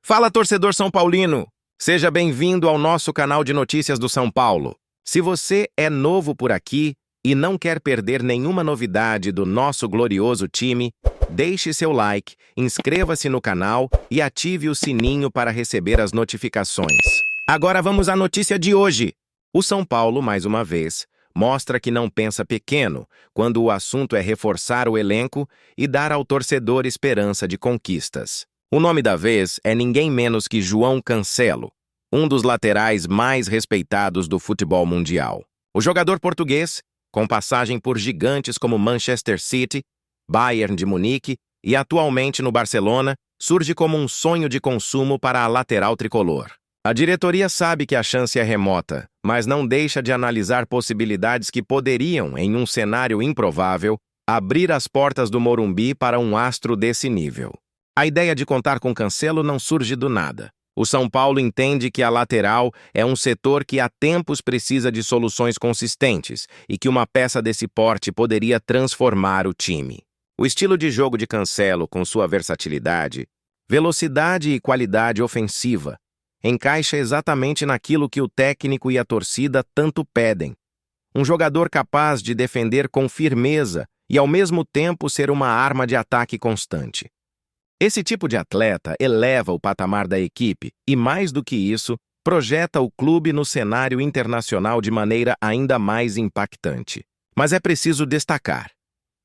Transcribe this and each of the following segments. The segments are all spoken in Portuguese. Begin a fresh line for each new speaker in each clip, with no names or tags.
Fala, torcedor São Paulino! Seja bem-vindo ao nosso canal de notícias do São Paulo. Se você é novo por aqui e não quer perder nenhuma novidade do nosso glorioso time, deixe seu like, inscreva-se no canal e ative o sininho para receber as notificações. Agora vamos à notícia de hoje. O São Paulo, mais uma vez, mostra que não pensa pequeno quando o assunto é reforçar o elenco e dar ao torcedor esperança de conquistas. O nome da vez é ninguém menos que João Cancelo, um dos laterais mais respeitados do futebol mundial. O jogador português, com passagem por gigantes como Manchester City, Bayern de Munique e atualmente no Barcelona, surge como um sonho de consumo para a lateral tricolor. A diretoria sabe que a chance é remota, mas não deixa de analisar possibilidades que poderiam, em um cenário improvável, abrir as portas do Morumbi para um astro desse nível. A ideia de contar com Cancelo não surge do nada. O São Paulo entende que a lateral é um setor que há tempos precisa de soluções consistentes e que uma peça desse porte poderia transformar o time. O estilo de jogo de Cancelo, com sua versatilidade, velocidade e qualidade ofensiva, encaixa exatamente naquilo que o técnico e a torcida tanto pedem. Um jogador capaz de defender com firmeza e, ao mesmo tempo, ser uma arma de ataque constante. Esse tipo de atleta eleva o patamar da equipe e, mais do que isso, projeta o clube no cenário internacional de maneira ainda mais impactante. Mas é preciso destacar: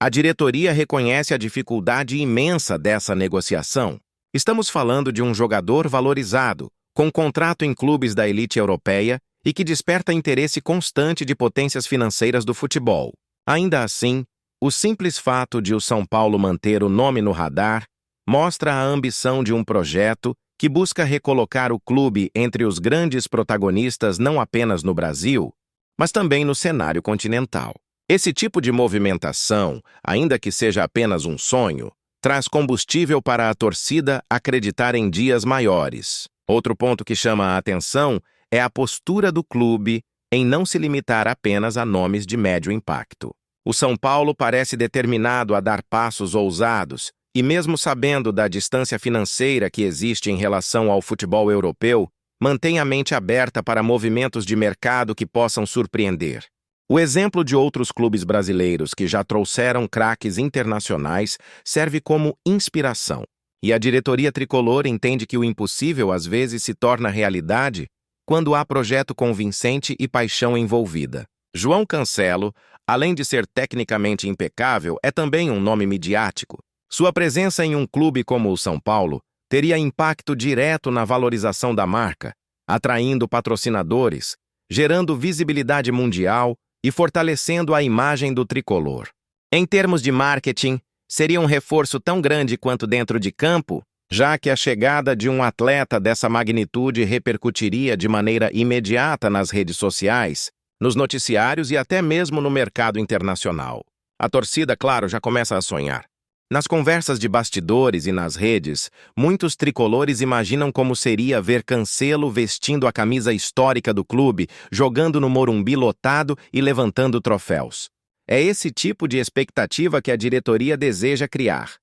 a diretoria reconhece a dificuldade imensa dessa negociação. Estamos falando de um jogador valorizado, com contrato em clubes da elite europeia e que desperta interesse constante de potências financeiras do futebol. Ainda assim, o simples fato de o São Paulo manter o nome no radar mostra a ambição de um projeto que busca recolocar o clube entre os grandes protagonistas não apenas no Brasil, mas também no cenário continental. Esse tipo de movimentação, ainda que seja apenas um sonho, traz combustível para a torcida acreditar em dias maiores. Outro ponto que chama a atenção é a postura do clube em não se limitar apenas a nomes de médio impacto. O São Paulo parece determinado a dar passos ousados e, mesmo sabendo da distância financeira que existe em relação ao futebol europeu, mantém a mente aberta para movimentos de mercado que possam surpreender. O exemplo de outros clubes brasileiros que já trouxeram craques internacionais serve como inspiração, e a diretoria tricolor entende que o impossível às vezes se torna realidade quando há projeto convincente e paixão envolvida. João Cancelo, além de ser tecnicamente impecável, é também um nome midiático. Sua presença em um clube como o São Paulo teria impacto direto na valorização da marca, atraindo patrocinadores, gerando visibilidade mundial e fortalecendo a imagem do tricolor. Em termos de marketing, seria um reforço tão grande quanto dentro de campo, já que a chegada de um atleta dessa magnitude repercutiria de maneira imediata nas redes sociais, nos noticiários e até mesmo no mercado internacional. A torcida, claro, já começa a sonhar. Nas conversas de bastidores e nas redes, muitos tricolores imaginam como seria ver Cancelo vestindo a camisa histórica do clube, jogando no Morumbi lotado e levantando troféus. É esse tipo de expectativa que a diretoria deseja criar.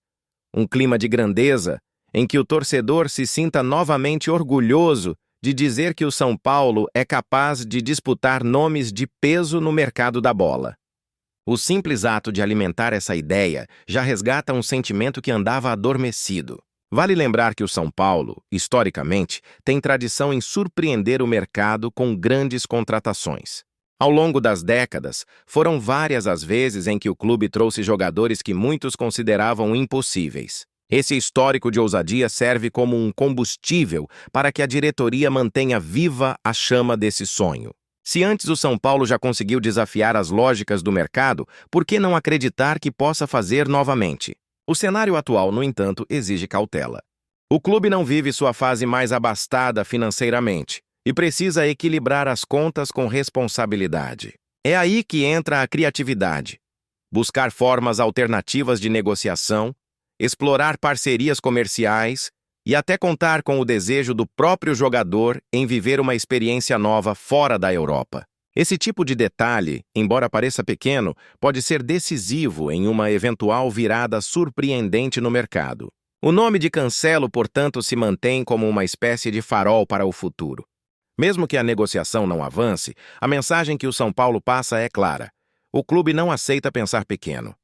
Um clima de grandeza em que o torcedor se sinta novamente orgulhoso de dizer que o São Paulo é capaz de disputar nomes de peso no mercado da bola. O simples ato de alimentar essa ideia já resgata um sentimento que andava adormecido. Vale lembrar que o São Paulo, historicamente, tem tradição em surpreender o mercado com grandes contratações. Ao longo das décadas, foram várias as vezes em que o clube trouxe jogadores que muitos consideravam impossíveis. Esse histórico de ousadia serve como um combustível para que a diretoria mantenha viva a chama desse sonho. Se antes o São Paulo já conseguiu desafiar as lógicas do mercado, por que não acreditar que possa fazer novamente? O cenário atual, no entanto, exige cautela. O clube não vive sua fase mais abastada financeiramente e precisa equilibrar as contas com responsabilidade. É aí que entra a criatividade. Buscar formas alternativas de negociação, explorar parcerias comerciais e até contar com o desejo do próprio jogador em viver uma experiência nova fora da Europa. Esse tipo de detalhe, embora pareça pequeno, pode ser decisivo em uma eventual virada surpreendente no mercado. O nome de Cancelo, portanto, se mantém como uma espécie de farol para o futuro. Mesmo que a negociação não avance, a mensagem que o São Paulo passa é clara. O clube não aceita pensar pequeno.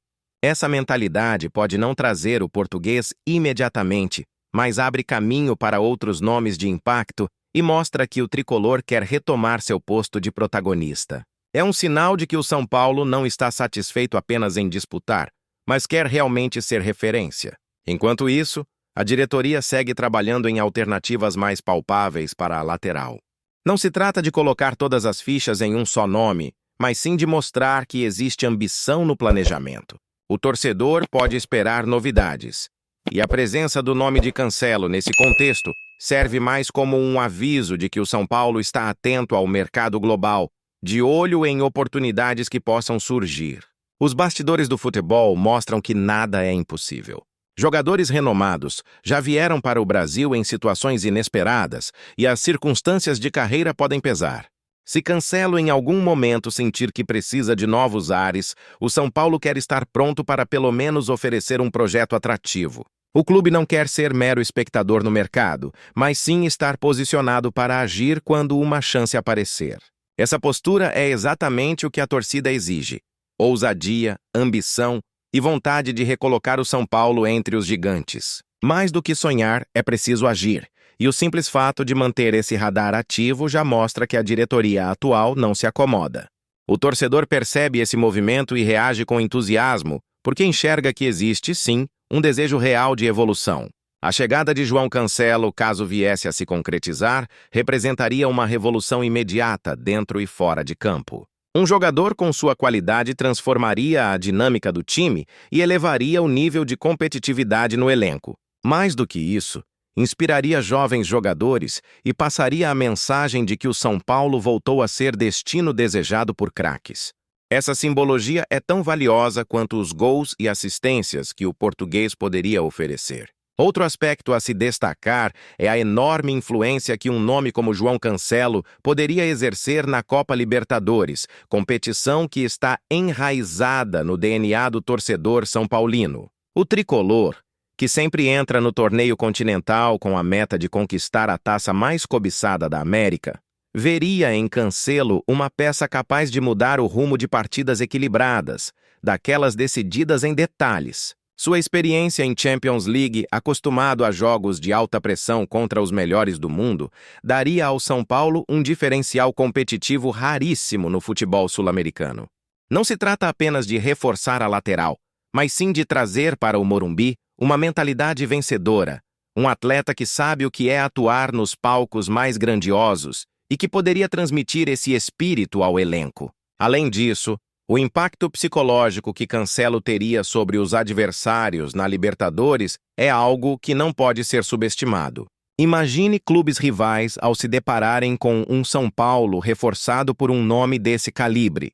Essa mentalidade pode não trazer o português imediatamente, mas abre caminho para outros nomes de impacto e mostra que o tricolor quer retomar seu posto de protagonista. É um sinal de que o São Paulo não está satisfeito apenas em disputar, mas quer realmente ser referência. Enquanto isso, a diretoria segue trabalhando em alternativas mais palpáveis para a lateral. Não se trata de colocar todas as fichas em um só nome, mas sim de mostrar que existe ambição no planejamento. O torcedor pode esperar novidades. E a presença do nome de Cancelo nesse contexto serve mais como um aviso de que o São Paulo está atento ao mercado global, de olho em oportunidades que possam surgir. Os bastidores do futebol mostram que nada é impossível. Jogadores renomados já vieram para o Brasil em situações inesperadas e as circunstâncias de carreira podem pesar. Se Cancelo em algum momento sentir que precisa de novos ares, o São Paulo quer estar pronto para pelo menos oferecer um projeto atrativo. O clube não quer ser mero espectador no mercado, mas sim estar posicionado para agir quando uma chance aparecer. Essa postura é exatamente o que a torcida exige: ousadia, ambição e vontade de recolocar o São Paulo entre os gigantes. Mais do que sonhar, é preciso agir. E o simples fato de manter esse radar ativo já mostra que a diretoria atual não se acomoda. O torcedor percebe esse movimento e reage com entusiasmo, porque enxerga que existe, sim, um desejo real de evolução. A chegada de João Cancelo, caso viesse a se concretizar, representaria uma revolução imediata dentro e fora de campo. Um jogador com sua qualidade transformaria a dinâmica do time e elevaria o nível de competitividade no elenco. Mais do que isso, inspiraria jovens jogadores e passaria a mensagem de que o São Paulo voltou a ser destino desejado por craques. Essa simbologia é tão valiosa quanto os gols e assistências que o português poderia oferecer. Outro aspecto a se destacar é a enorme influência que um nome como João Cancelo poderia exercer na Copa Libertadores, competição que está enraizada no DNA do torcedor são paulino. O tricolor, que sempre entra no torneio continental com a meta de conquistar a taça mais cobiçada da América, veria em Cancelo uma peça capaz de mudar o rumo de partidas equilibradas, daquelas decididas em detalhes. Sua experiência em Champions League, acostumado a jogos de alta pressão contra os melhores do mundo, daria ao São Paulo um diferencial competitivo raríssimo no futebol sul-americano. Não se trata apenas de reforçar a lateral, mas sim de trazer para o Morumbi uma mentalidade vencedora, um atleta que sabe o que é atuar nos palcos mais grandiosos e que poderia transmitir esse espírito ao elenco. Além disso, o impacto psicológico que Cancelo teria sobre os adversários na Libertadores é algo que não pode ser subestimado. Imagine clubes rivais ao se depararem com um São Paulo reforçado por um nome desse calibre.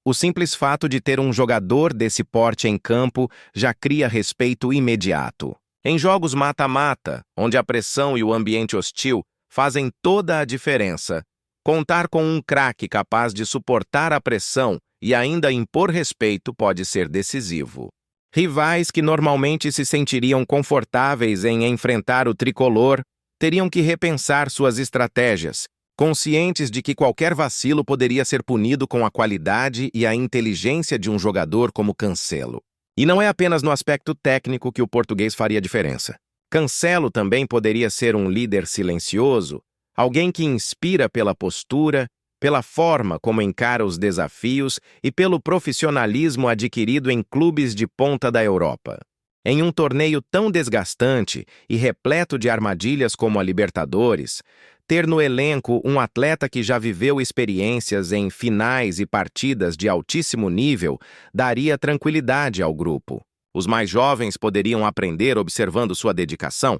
O simples fato de ter um jogador desse porte em campo já cria respeito imediato. Em jogos mata-mata, onde a pressão e o ambiente hostil fazem toda a diferença, contar com um craque capaz de suportar a pressão e ainda impor respeito pode ser decisivo. Rivais que normalmente se sentiriam confortáveis em enfrentar o tricolor teriam que repensar suas estratégias, conscientes de que qualquer vacilo poderia ser punido com a qualidade e a inteligência de um jogador como Cancelo. E não é apenas no aspecto técnico que o português faria diferença. Cancelo também poderia ser um líder silencioso, alguém que inspira pela postura, pela forma como encara os desafios e pelo profissionalismo adquirido em clubes de ponta da Europa. Em um torneio tão desgastante e repleto de armadilhas como a Libertadores, ter no elenco um atleta que já viveu experiências em finais e partidas de altíssimo nível daria tranquilidade ao grupo. Os mais jovens poderiam aprender observando sua dedicação,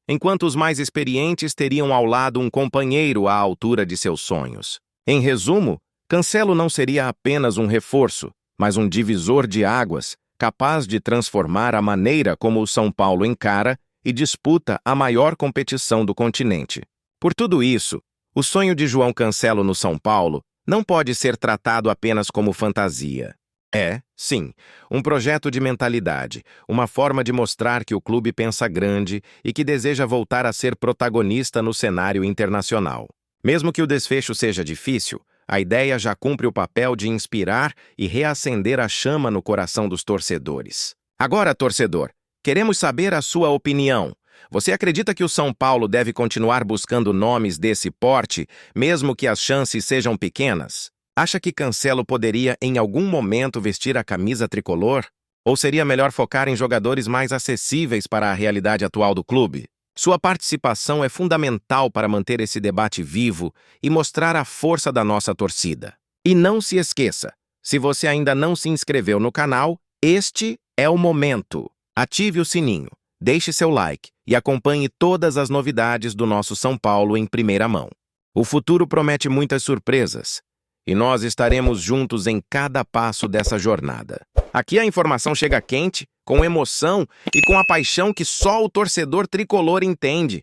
enquanto os mais experientes teriam ao lado um companheiro à altura de seus sonhos. Em resumo, Cancelo não seria apenas um reforço, mas um divisor de águas, capaz de transformar a maneira como o São Paulo encara e disputa a maior competição do continente. Por tudo isso, o sonho de João Cancelo no São Paulo não pode ser tratado apenas como fantasia. É, sim, um projeto de mentalidade, uma forma de mostrar que o clube pensa grande e que deseja voltar a ser protagonista no cenário internacional. Mesmo que o desfecho seja difícil, a ideia já cumpre o papel de inspirar e reacender a chama no coração dos torcedores. Agora, torcedor, queremos saber a sua opinião. Você acredita que o São Paulo deve continuar buscando nomes desse porte, mesmo que as chances sejam pequenas? Acha que Cancelo poderia, em algum momento, vestir a camisa tricolor? Ou seria melhor focar em jogadores mais acessíveis para a realidade atual do clube? Sua participação é fundamental para manter esse debate vivo e mostrar a força da nossa torcida. E não se esqueça, se você ainda não se inscreveu no canal, este é o momento. Ative o sininho, deixe seu like e acompanhe todas as novidades do nosso São Paulo em primeira mão. O futuro promete muitas surpresas. E nós estaremos juntos em cada passo dessa jornada. Aqui a informação chega quente, com emoção e com a paixão que só o torcedor tricolor entende.